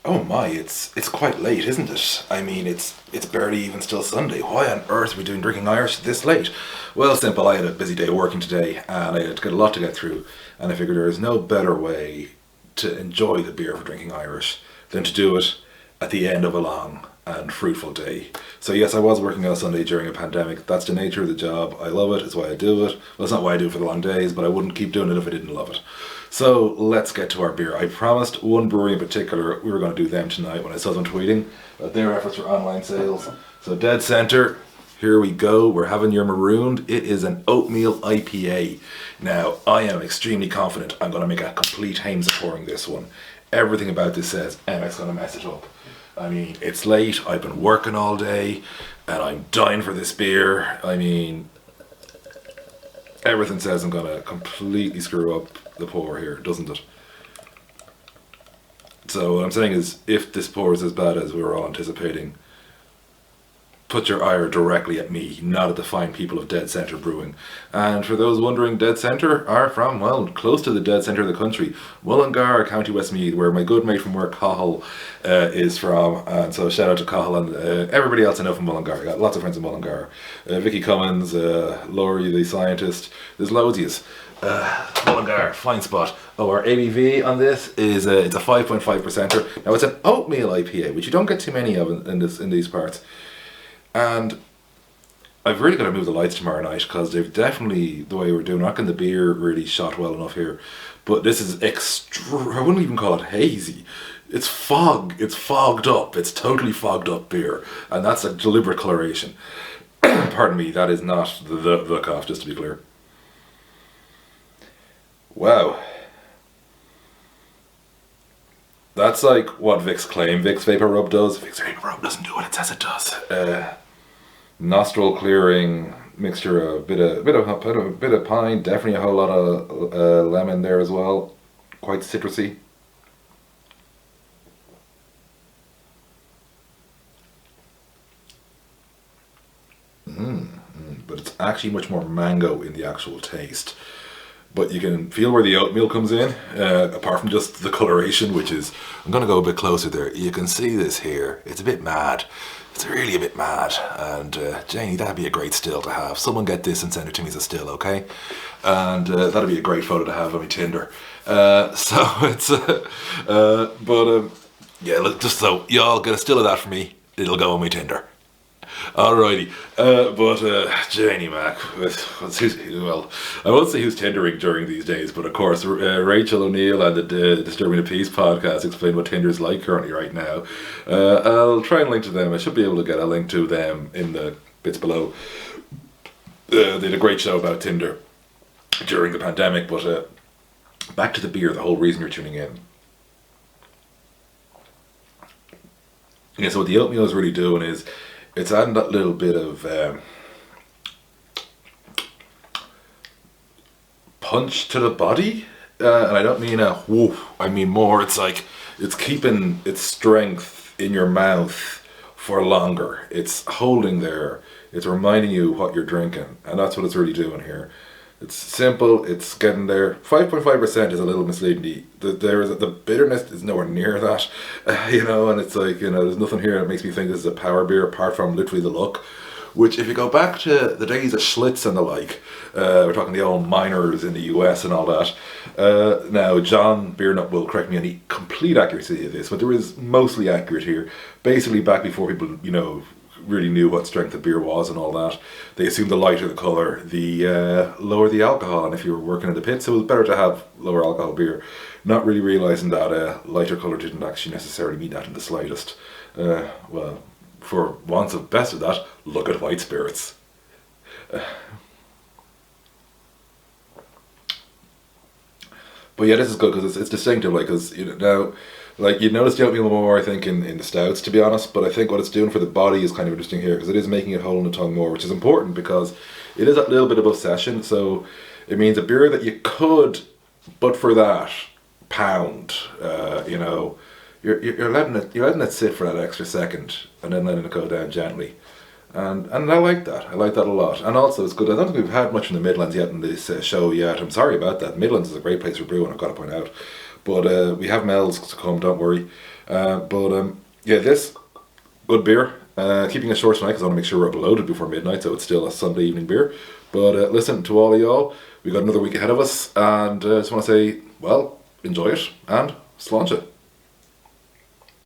Oh my, it's quite late, isn't it? I mean, it's barely even still Sunday. Why on earth are we doing drinking Irish this late? Well, simple. I had a busy day working today, and I had got a lot to get through, and I figured there is no better way to enjoy the beer for drinking Irish than to do it at the end of a long and fruitful day. So yes, I was working on a Sunday during a pandemic. That's the nature of the job. I love it. It's why I do it. Well, it's not why I do it for the long days, but I wouldn't keep doing it if I didn't love it. So let's get to our beer. I promised one brewery in particular we were going to do them tonight when I saw them tweeting about their efforts for online sales. So Dead Center, here we go. We're having your Marooned. It is an oatmeal IPA. Now, I am extremely confident I'm going to make a complete Hames of pouring this one. Everything about this says Emmett's going to mess it up. I mean, it's late, I've been working all day, and I'm dying for this beer. I mean, everything says I'm going to completely screw up the pour here, doesn't it? So what I'm saying is, if this pour is as bad as we were all anticipating, put your ire directly at me, not at the fine people of Dead Centre Brewing. And for those wondering, Dead Centre are from, well, close to the dead centre of the country, Mullingar, County Westmeath, where my good mate from work, Cahill, is from. And so shout out to Cahill and everybody else I know from Mullingar. I got lots of friends in Mullingar. Vicky Cummins, Laurie the scientist, there's loads of yous. Mullingar, fine spot. Oh, our ABV on this is it's a 5.5%er. Now it's an oatmeal IPA, which you don't get too many of in these parts. And I've really got to move the lights tomorrow night because they've definitely, the way we're doing, not getting the beer really shot well enough here. But this is I wouldn't even call it hazy. It's fogged up. It's totally fogged up beer. And that's a deliberate coloration. Pardon me, that is not the cough, just to be clear. Wow. That's like what Vicks claim Vicks Vapor Rub does. Vicks Vapor Rub doesn't do what it says it does. Nostril clearing mixture, a bit of pine, definitely a whole lot of lemon there as well. Quite citrusy. But it's actually much more mango in the actual taste. But you can feel where the oatmeal comes in, apart from just the coloration, which is, I'm going to go a bit closer there. You can see this here. It's a bit mad. It's really a bit mad. And Janie, that'd be a great still to have. Someone get this and send it to me as a still, okay? And that'd be a great photo to have on my Tinder. So it's, yeah, look, just so y'all get a still of that for me. It'll go on my Tinder. Alrighty, Janie Mac, well, I won't say who's tendering during these days, but of course, Rachel O'Neill and the Disturbing the Peace podcast explain what Tinder's like currently right now. I'll try and link to them. I should be able to get a link to them in the bits below. They did a great show about Tinder during the pandemic, but back to the beer, the whole reason you're tuning in. Yeah, so what the oatmeal is really doing is, it's adding that little bit of punch to the body, and I don't mean a whoop. I mean more. It's like it's keeping its strength in your mouth for longer. It's holding there. It's reminding you what you're drinking, and that's what it's really doing here. It's simple. It's getting there. 5.5% is a little misleading. The bitterness is nowhere near that, And it's like there's nothing here that makes me think this is a power beer apart from literally the look. Which, if you go back to the days of Schlitz and the like, we're talking the old miners in the US and all that. Now, John Beernut will correct me on the complete accuracy of this, but there is mostly accurate here. Basically, back before people, really knew what strength of beer was and all that. They assumed the lighter the colour, the lower the alcohol, and if you were working in the pits, it was better to have lower alcohol beer. Not really realising that lighter colour didn't actually necessarily mean that in the slightest. Well, for wants of best of that, look at white spirits. But yeah, this is good because it's distinctive, because now, you notice the oatmeal more, I think, in the stouts, to be honest. But I think what it's doing for the body is kind of interesting here because it is making it hold in the tongue more, which is important because it is that little bit above session. So it means a beer that you could, but for that, pound. You're letting it sit for that extra second and then letting it go down gently. And I like that. I like that a lot. And also, it's good. I don't think we've had much in the Midlands yet in this show yet. I'm sorry about that. Midlands is a great place for brewing, I've got to point out. But we have Mel's to come, don't worry. Yeah, this good beer. Keeping it short tonight because I want to make sure we're uploaded before midnight, so it's still a Sunday evening beer. But listen, to all of y'all, we got another week ahead of us, and I just want to say, well, enjoy it and sláinte.